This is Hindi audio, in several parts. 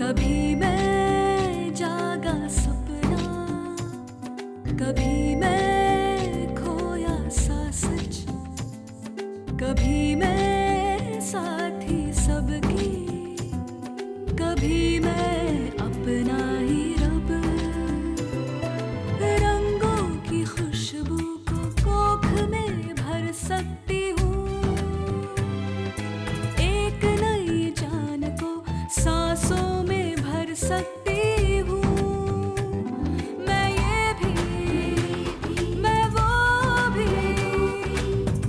कभी मैं जागा सपना, कभी मैं खोया सा सच, कभी मैं साथी सबकी, कभी मैं अपना ही रब। रंगों की खुशबू को कोख में भर सकती हूँ, एक नई जान को सांसों में भर सकती हूँ। मैं ये भी, मैं वो भी,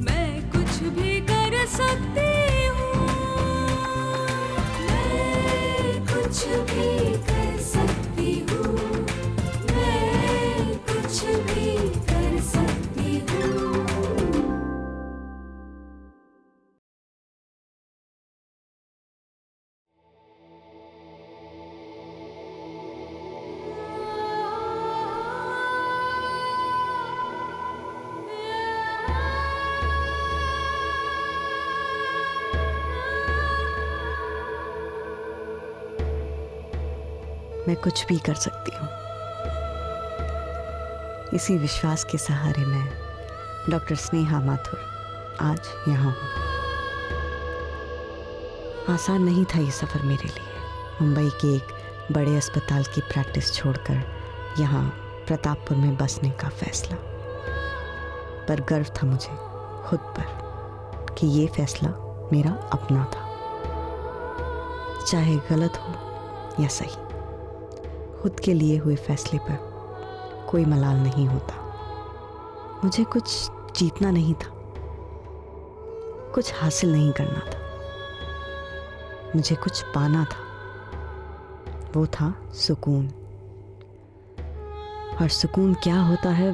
मैं कुछ भी कर सकती हूँ। मैं कुछ भी कर सकती हूँ, मैं कुछ भी कर सकती हूँ। मैं कुछ भी कर सकती हूँ। इसी विश्वास के सहारे मैं डॉक्टर स्नेहा माथुर आज यहाँ हूँ। आसान नहीं था ये सफ़र मेरे लिए। मुंबई के एक बड़े अस्पताल की प्रैक्टिस छोड़कर यहाँ प्रतापपुर में बसने का फैसला। पर गर्व था मुझे खुद पर कि ये फैसला मेरा अपना था, चाहे गलत हो या सही। खुद के लिए हुए फैसले पर कोई मलाल नहीं होता। मुझे कुछ जीतना नहीं था, कुछ हासिल नहीं करना था, मुझे कुछ पाना था। वो था सुकून। और सुकून क्या होता है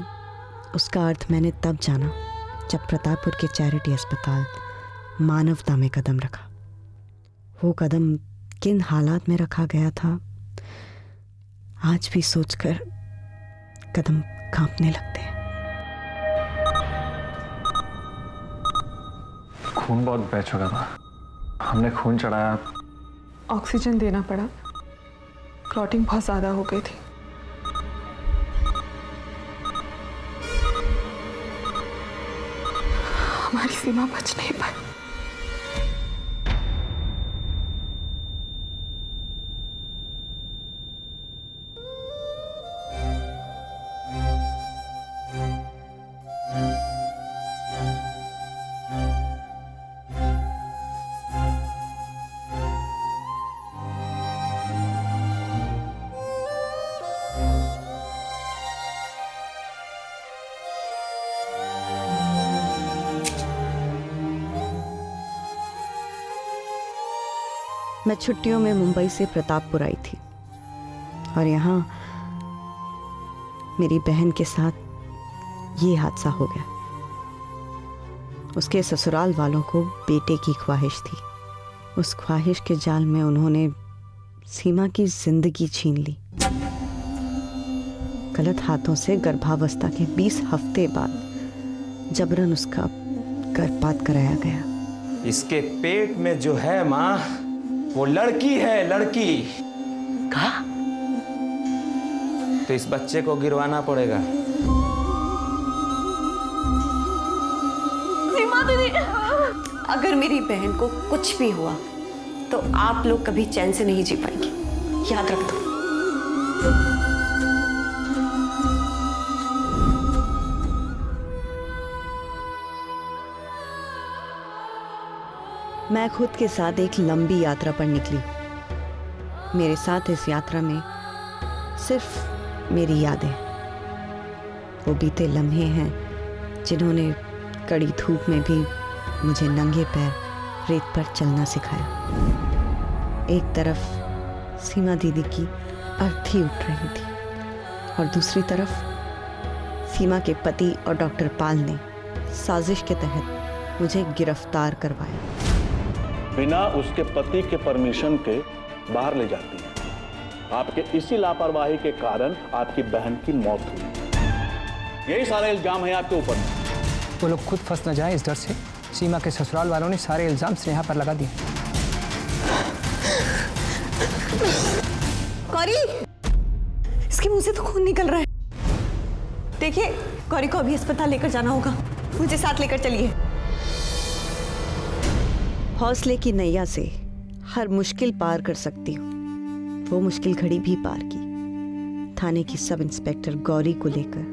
उसका अर्थ मैंने तब जाना जब प्रतापपुर के चैरिटी अस्पताल मानवता में कदम रखा। वो कदम किन हालात में रखा गया था, आज भी सोचकर कदम कांपने लगते हैं। खून बहुत बह चुका था, हमने खून चढ़ाया। ऑक्सीजन देना पड़ा, क्लॉटिंग बहुत ज़्यादा हो गई थी। हमारी सीमा बच नहीं पाई। मैं छुट्टियों में मुंबई से प्रतापपुर आई थी और यहाँ मेरी बहन के साथ ये हादसा हो गया। उसके ससुराल वालों को बेटे की ख्वाहिश थी। उस ख्वाहिश के जाल में उन्होंने सीमा की जिंदगी छीन ली। गलत हाथों से गर्भावस्था के 20 हफ्ते बाद जबरन उसका गर्भपात कराया गया। इसके पेट में जो है माँ, वो लड़की है, लड़की। कहा? तो इस बच्चे को गिरवाना पड़ेगा। सीमा दीदी, अगर मेरी बहन को कुछ भी हुआ तो आप लोग कभी चैन से नहीं जी पाएंगे, याद रख दो। मैं खुद के साथ एक लंबी यात्रा पर निकली। मेरे साथ इस यात्रा में सिर्फ मेरी यादें, वो बीते लम्हे हैं जिन्होंने कड़ी धूप में भी मुझे नंगे पैर रेत पर चलना सिखाया। एक तरफ सीमा दीदी की अर्थी उठ रही थी और दूसरी तरफ सीमा के पति और डॉक्टर पाल ने साजिश के तहत मुझे गिरफ्तार करवाया। बिना उसके पति के परमिशन के बाहर ले जाती है। आपके इसी लापरवाही के कारण आपकी बहन की मौत हुई। यही सारे इल्जाम है आपके ऊपर। वो लोग खुद फंस न जाए इस डर से सीमा के ससुराल वालों ने सारे इल्जाम स्नेहा पर लगा दिए। गौरी, इसके मुंह से तो खून निकल रहा है। देखिए, गौरी को अभी अस्पताल लेकर जाना होगा, मुझे साथ लेकर चलिए। हौसले की नैया से हर मुश्किल पार कर सकती हूँ। वो मुश्किल घड़ी भी पार की। थाने की सब इंस्पेक्टर गौरी को लेकर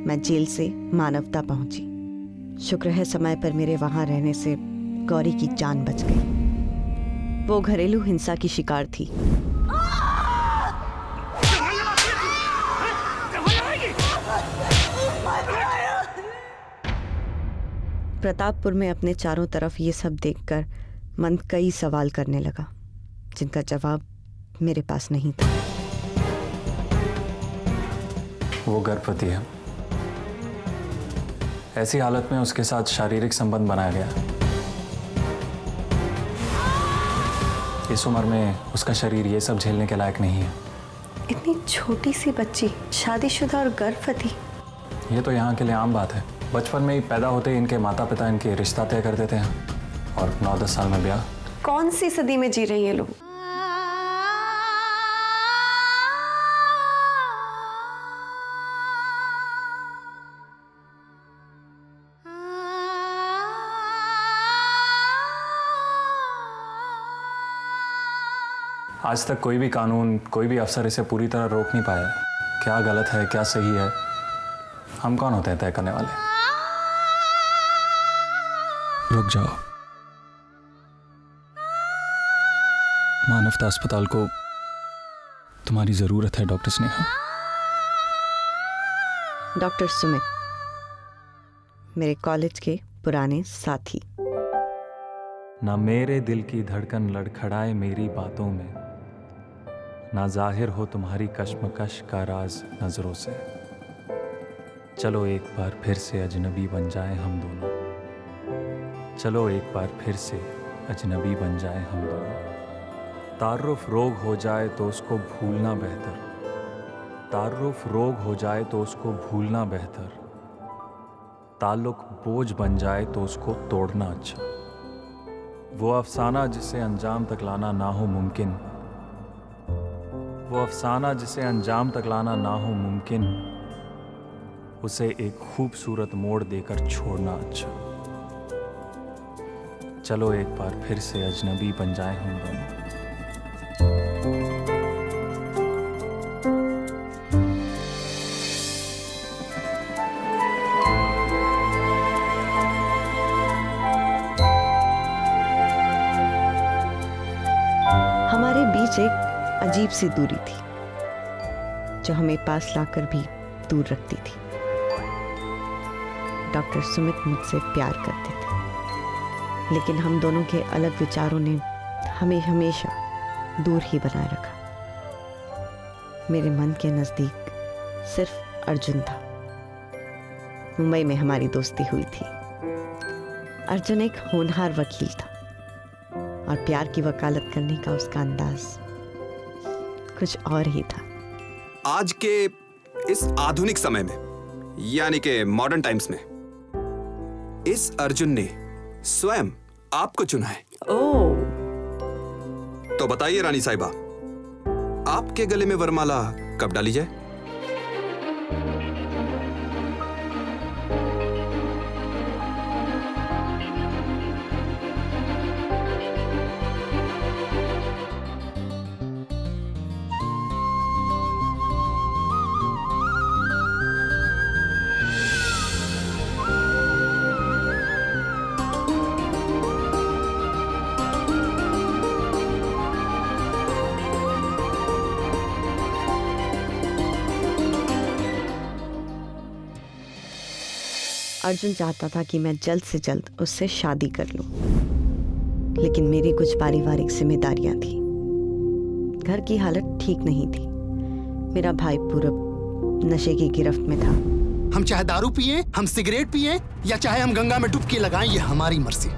मैं जेल से मानवता पहुंची। शुक्र है समय पर मेरे वहां रहने से गौरी की जान बच गई। वो घरेलू हिंसा की शिकार थी। प्रतापपुर में अपने चारों तरफ ये सब देखकर मन कई सवाल करने लगा, जिनका जवाब मेरे पास नहीं था। वो गर्भवती है। ऐसी हालत में उसके साथ शारीरिक संबंध बनाया गया। इस उम्र में उसका शरीर ये सब झेलने के लायक नहीं है। इतनी छोटी सी बच्ची, शादीशुदा और गर्भवती। ये तो यहाँ के लिए आम बात है। बचपन में ही पैदा होते ही इनके माता पिता इनके रिश्ता तय कर देते हैं और 9-10 साल में ब्याह। कौन सी सदी में जी रहे हैं ये लोग? आज तक कोई भी कानून, कोई भी अफसर इसे पूरी तरह रोक नहीं पाया। क्या गलत है, क्या सही है, हम कौन होते हैं तय करने वाले? रुक जाओ। मानवता अस्पताल को तुम्हारी जरूरत है डॉक्टर स्नेहा। डॉक्टर सुमित, मेरे कॉलेज के पुराने साथी। ना मेरे दिल की धड़कन लड़खड़ाए मेरी बातों में, ना जाहिर हो तुम्हारी कश्मकश का राज नजरों से। चलो एक बार फिर से अजनबी बन जाए हम दोनों। चलो एक बार फिर से अजनबी बन जाए हम दोनों। तारुफ रोग हो जाए तो उसको भूलना बेहतर। तारुफ रोग हो जाए तो उसको भूलना बेहतर। ताल्लुक बोझ बन जाए तो उसको तोड़ना अच्छा। वो अफसाना जिसे अंजाम तक लाना ना हो मुमकिन, वो अफसाना जिसे अंजाम तक लाना ना हो मुमकिन, उसे एक खूबसूरत मोड़ देकर छोड़ना अच्छा। चलो एक बार फिर से अजनबी बन जाए हम दोनों। हमारे बीच एक अजीब सी दूरी थी जो हमें पास लाकर भी दूर रखती थी। डॉक्टर सुमित मुझसे प्यार करते थे, लेकिन हम दोनों के अलग विचारों ने हमें हमेशा दूर ही बनाए रखा। मेरे मन के नजदीक सिर्फ अर्जुन था। मुंबई में हमारी दोस्ती हुई थी। अर्जुन एक होनहार वकील था और प्यार की वकालत करने का उसका अंदाज कुछ और ही था। आज के इस आधुनिक समय में, यानी के मॉडर्न टाइम्स में, इस अर्जुन ने स्वयं आपको चुना है। ओह, तो बताइए रानी साहिबा, आपके गले में वरमाला कब डाली जाए? अर्जुन चाहता था कि मैं जल्द से जल्द उससे शादी कर लूं, लेकिन मेरी कुछ पारिवारिक जिम्मेदारियां थी। घर की हालत ठीक नहीं थी। मेरा भाई पूरब नशे की गिरफ्त में था। हम चाहे दारू पिए, हम सिगरेट पिए, या चाहे हम गंगा में डुबकी लगाएं, ये हमारी मर्जी।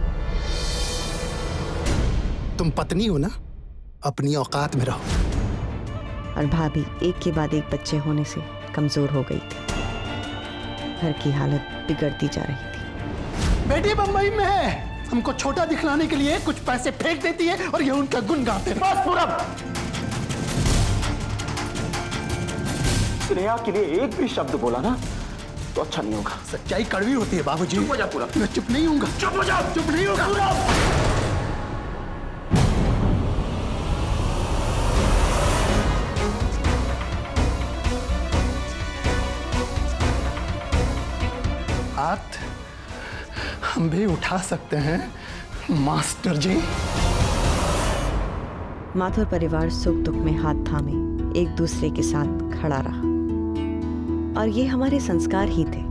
तुम पत्नी हो ना, अपनी औकात में रहो। और भाभी एक के बाद एक बच्चे होने से कमजोर हो गई थी। घर की हालत बिगड़ती जा रही थी। बेटी बंबई में है, हमको छोटा दिखलाने के लिए कुछ पैसे फेंक देती है और ये उनका गुण गाते हैं। बस पूरब, स्नेहा के लिए एक भी शब्द बोला ना तो अच्छा नहीं होगा। सच्चाई कड़वी होती है बाबूजी। चुप हो जा पूरा। मैं चुप नहीं हूँगा। चुप हो जा। चुप नहीं होगा। हाथ हम भी उठा सकते हैं मास्टर जी। माथुर परिवार सुख दुख में हाथ थामे एक दूसरे के साथ खड़ा रहा, और ये हमारे संस्कार ही थे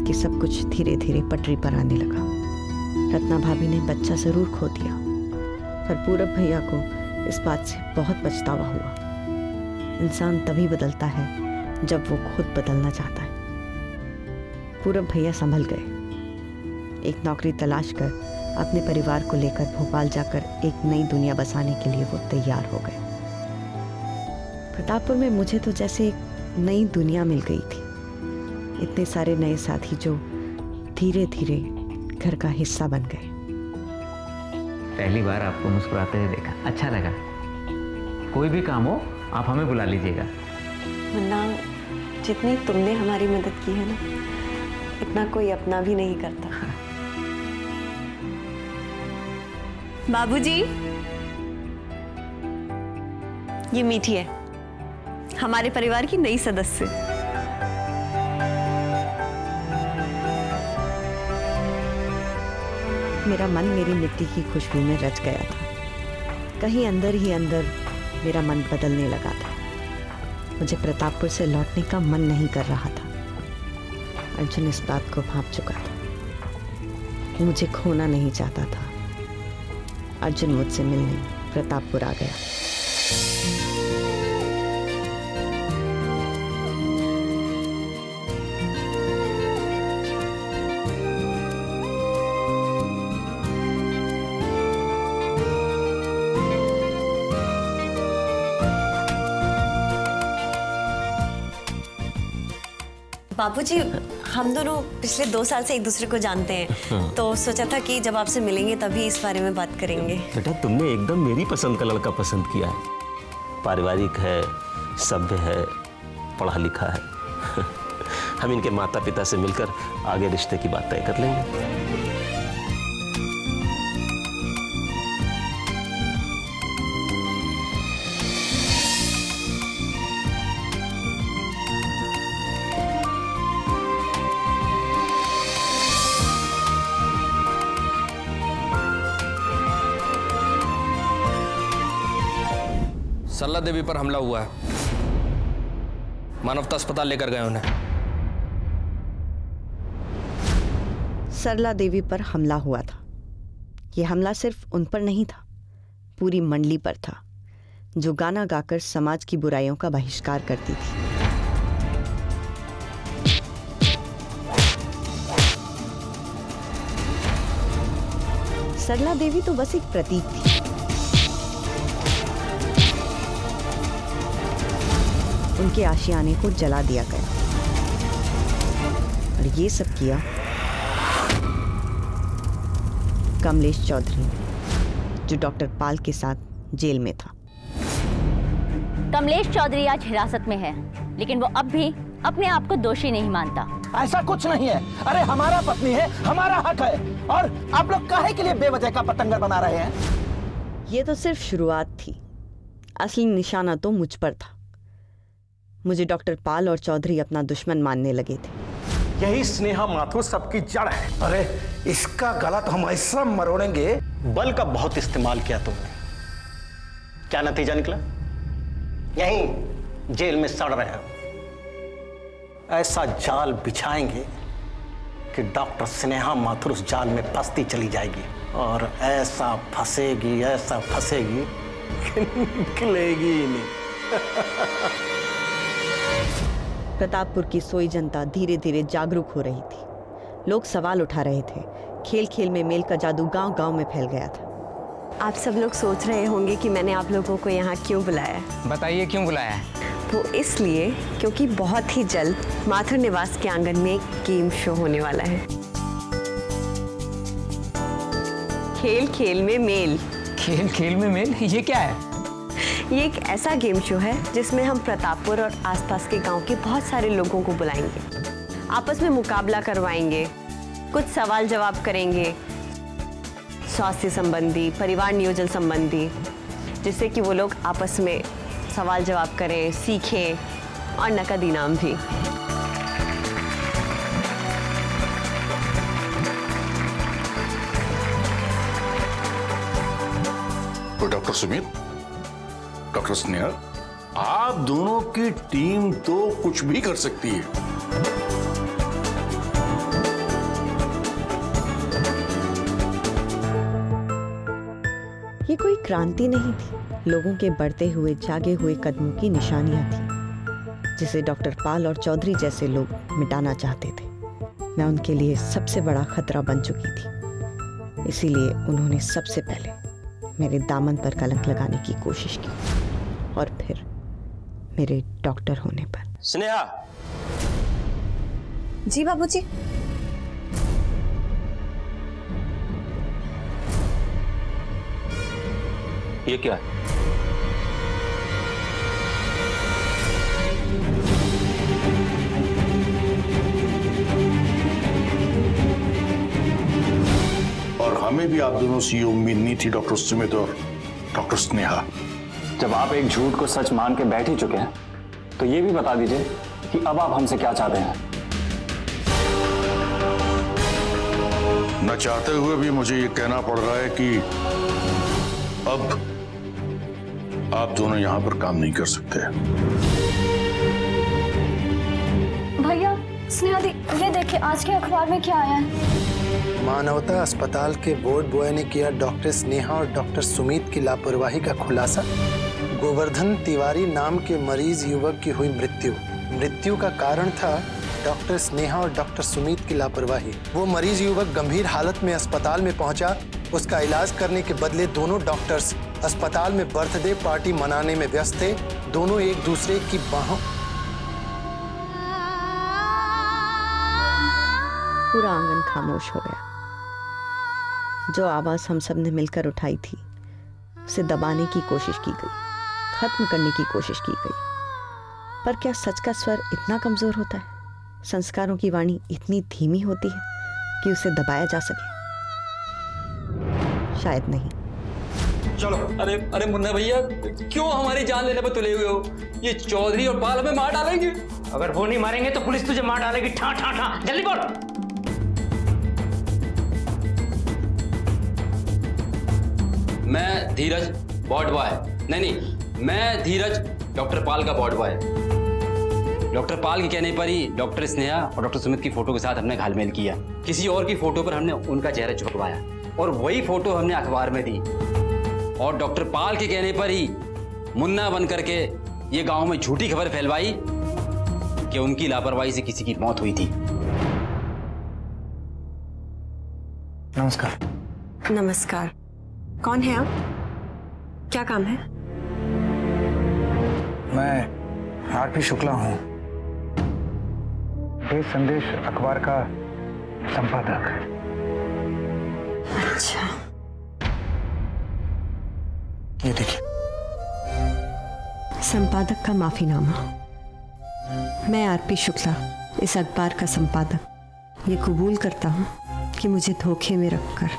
कि सब कुछ धीरे धीरे पटरी पर आने लगा। रत्ना भाभी ने बच्चा जरूर खो दिया, पर पूरब भैया को इस बात से बहुत पछतावा हुआ। इंसान तभी बदलता है जब वो खुद बदलना चाहता है। पूरब भैया संभल गए। एक नौकरी तलाश कर अपने परिवार को लेकर भोपाल जाकर एक नई दुनिया बसाने के लिए वो तैयार हो गए। प्रतापपुर में मुझे तो जैसे एक नई दुनिया मिल गई थी। इतने सारे नए साथी जो धीरे धीरे घर का हिस्सा बन गए। पहली बार आपको मुस्कुराते हुए देखा, अच्छा लगा। कोई भी काम हो आप हमें बुला लीजिएगा। मुन्ना, जितनी तुमने हमारी मदद की है ना, इतना कोई अपना भी नहीं करता। बाबूजी, ये मीठी है, हमारे परिवार की नई सदस्य। मेरा मन मेरी मिट्टी की खुशबू में रच गया था। कहीं अंदर ही अंदर मेरा मन बदलने लगा था। मुझे प्रतापपुर से लौटने का मन नहीं कर रहा था। अर्जुन इस बात को भांप चुका था। मुझे खोना नहीं चाहता था। अर्जुन मुझसे मिलने प्रतापपुर आ गया। बाबूजी, हम दोनों पिछले 2 साल से एक दूसरे को जानते हैं, तो सोचा था कि जब आपसे मिलेंगे तभी इस बारे में बात करेंगे। बेटा, तुमने एकदम मेरी पसंद का लड़का पसंद किया है। पारिवारिक है, सभ्य है, पढ़ा लिखा है। हम इनके माता पिता से मिलकर आगे रिश्ते की बात तय कर लेंगे। सरला देवी पर हमला हुआ है। मानवता अस्पताल लेकर गए उन्हें। सरला देवी पर हमला हुआ था। यह हमला सिर्फ उन पर नहीं था, पूरी मंडली पर था, जो गाना गाकर समाज की बुराइयों का बहिष्कार करती थी। सरला देवी तो बस एक प्रतीक थी। उनके आशियाने को जला दिया गया, और ये सब किया कमलेश चौधरी, जो डॉक्टर पाल के साथ जेल में था। कमलेश चौधरी आज हिरासत में है, लेकिन वो अब भी अपने आप को दोषी नहीं मानता। ऐसा कुछ नहीं है। अरे हमारा पत्नी है, हमारा हक है, और आप लोग काहे के लिए बेवजह का पतंगर बना रहे हैं? ये तो सिर्फ शुरुआत थी। असली निशाना तो मुझ पर था। मुझे डॉक्टर पाल और चौधरी अपना दुश्मन मानने लगे थे। यही स्नेहा माथुर सबकी जड़ है। अरे इसका गला तो हम ऐसा मरोड़ेंगे। बल का बहुत इस्तेमाल किया तुमने, क्या नतीजा निकला? यहीं जेल में सड़ रहे हो। ऐसा जाल बिछाएंगे कि डॉक्टर स्नेहा माथुर उस जाल में फंसती चली जाएगी, और ऐसा फंसेगी कि निकलेगी ही नहीं। प्रतापपुर की सोई जनता धीरे धीरे जागरूक हो रही थी। लोग सवाल उठा रहे थे। खेल खेल में मेल का जादू गांव-गांव में फैल गया था। आप सब लोग सोच रहे होंगे कि मैंने आप लोगों को यहाँ क्यों बुलाया है। बताइए क्यों बुलाया है? वो इसलिए क्योंकि बहुत ही जल्द माथुर निवास के आंगन में एक गेम शो होने वाला है। खेल खेल में मेल। खेल खेल में मेल, ये क्या है? ये एक ऐसा गेम शो है जिसमें हम प्रतापपुर और आसपास के गांव के बहुत सारे लोगों को बुलाएंगे, आपस में मुकाबला करवाएंगे, कुछ सवाल जवाब करेंगे स्वास्थ्य संबंधी, परिवार नियोजन संबंधी, जिससे कि वो लोग आपस में सवाल जवाब करें, सीखें और नकद इनाम भी। तो डॉक्टर सुमित, डॉक्टर स्नेहा, आप दोनों की टीम तो कुछ भी कर सकती है। ये कोई क्रांति नहीं थी, लोगों के बढ़ते हुए जागे हुए कदमों की निशानियां थी, जिसे डॉक्टर पाल और चौधरी जैसे लोग मिटाना चाहते थे। मैं उनके लिए सबसे बड़ा खतरा बन चुकी थी, इसीलिए उन्होंने सबसे पहले मेरे दामन पर कलंक लगाने की कोशिश की, और फिर मेरे डॉक्टर होने पर। स्नेहा। जी बाबूजी। ये क्या है? और हमें भी आप दोनों से ये उम्मीद नहीं थी डॉक्टर सुमित और डॉक्टर स्नेहा। जब आप एक झूठ को सच मान के बैठ ही चुके हैं, तो ये भी बता दीजिए कि अब आप हमसे क्या चाहते हैं। न चाहते हुए भी मुझे ये कहना पड़ रहा है कि अब आप दोनों यहां पर काम नहीं कर सकते। भैया, स्नेहा दी, ये देखिए आज के अखबार में क्या आया है। मानवता अस्पताल के वार्ड बॉय ने किया डॉक्टर स्नेहा और डॉक्टर सुमित की लापरवाही का खुलासा। गोवर्धन तिवारी नाम के मरीज युवक की हुई मृत्यु। मृत्यु का कारण था डॉक्टर स्नेहा और डॉक्टर सुमित की लापरवाही। वो मरीज युवक गंभीर हालत में अस्पताल में पहुंचा। उसका इलाज करने के बदले दोनों डॉक्टर्स अस्पताल में बर्थडे पार्टी मनाने में व्यस्त थे। दोनों एक दूसरे की बाहों। पूरा आंगन खामोश हो गया। जो आवाज हम सब ने मिलकर उठाई थी, उसे दबाने की कोशिश की गई, खत्म करने की कोशिश की गई। पर क्या सच का स्वर इतना कमजोर होता है? संस्कारों की वाणी इतनी धीमी होती है कि उसे दबाया जा सके? शायद नहीं। चलो। अरे अरे मुन्ना भैया, क्यों हमारी जान लेने पर तुले हुए हो? ये चौधरी और पाल हमें मार डालेंगे। अगर वो नहीं मारेंगे तो पुलिस तुझे मार डालेगी। ठा ठा ठा, जल्दी बोल। मैं धीरज वार्ड बॉय। नहीं, मैं धीरज डॉक्टर पाल का वार्ड बॉय। डॉक्टर पाल के कहने पर ही डॉक्टर स्नेहा और डॉक्टर सुमित की फोटो के साथ हमने घालमेल किया। किसी और की फोटो पर हमने उनका चेहरा चिपकवाया और वही फोटो हमने अखबार में दी। और डॉक्टर पाल के कहने पर ही मुन्ना बन करके ये गांव में झूठी खबर फैलवाई कि उनकी लापरवाही से किसी की मौत हुई थी। नमस्कार। नमस्कार। कौन है आप? क्या काम है? मैं आरपी शुक्ला हूँ, देश संदेश अखबार का संपादक। अच्छा। ये देखिए। संपादक का माफीनामा। मैं आरपी शुक्ला, इस अखबार का संपादक, ये कबूल करता हूँ कि मुझे धोखे में रखकर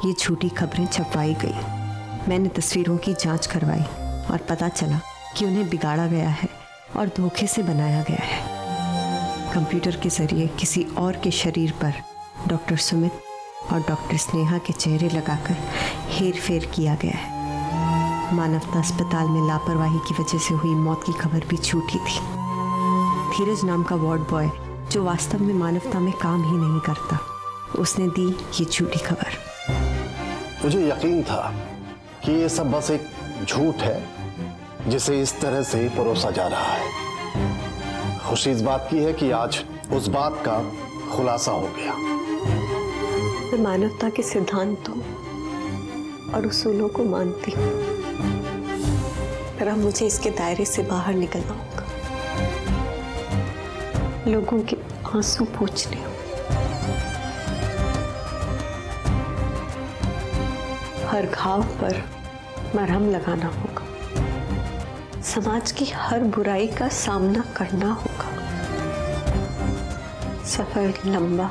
ये झूठी खबरें छपवाई गई। मैंने तस्वीरों की जांच करवाई और पता चला कि उन्हें बिगाड़ा गया है और धोखे से बनाया गया है। कंप्यूटर के जरिए किसी और के शरीर पर डॉक्टर सुमित और डॉक्टर स्नेहा के चेहरे लगाकर हेर फेर किया गया है। मानवता अस्पताल में लापरवाही की वजह से हुई मौत की खबर भी झूठी थी। धीरज नाम का वार्ड बॉय, जो वास्तव में मानवता में काम ही नहीं करता, उसने दी ये झूठी खबर। मुझे यकीन था कि ये सब बस एक झूठ है जिसे इस तरह से परोसा जा रहा है। खुशी इस बात की है कि आज उस बात का खुलासा हो गया। मैं मानवता के सिद्धांतों और उसूलों को मानती हूँ, पर अब मुझे इसके दायरे से बाहर निकलना होगा। लोगों के आंसू पोंछने होंगे, हर घाव पर मरहम लगाना होगा। समाज की हर बुराई का सामना करना होगा। सफर लंबा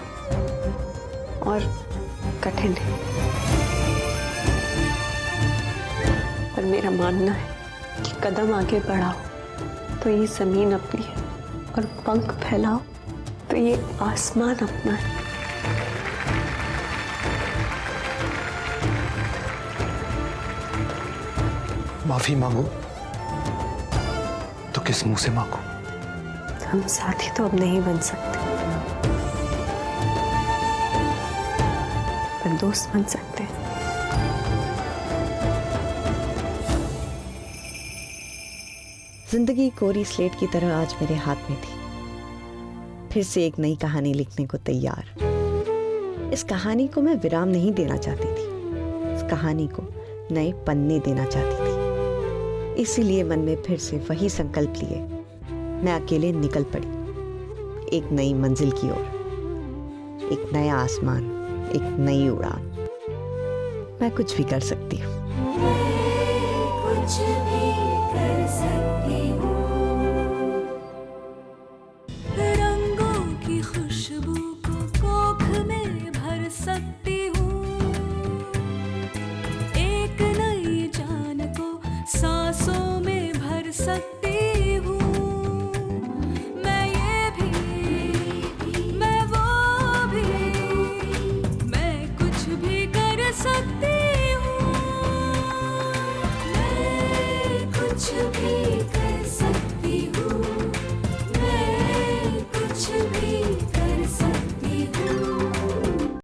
और कठिन है, पर मेरा मानना है कि कदम आगे बढ़ाओ तो ये जमीन अपनी है और पंख फैलाओ तो ये आसमान अपना है। माफी मांगो तो किस मुंह से मांगो? हम साथी तो अब नहीं बन सकते, पर दोस्त बन सकते हैं। जिंदगी कोरी स्लेट की तरह आज मेरे हाथ में थी, फिर से एक नई कहानी लिखने को तैयार। इस कहानी को मैं विराम नहीं देना चाहती थी, इस कहानी को नए पन्ने देना चाहती थी। इसीलिए मन में फिर से वही संकल्प लिए मैं अकेले निकल पड़ी, एक नई मंजिल की ओर, एक नया आसमान, एक नई उड़ान। मैं कुछ भी कर सकती हूँ। कुछ भी कर सकती हूँ।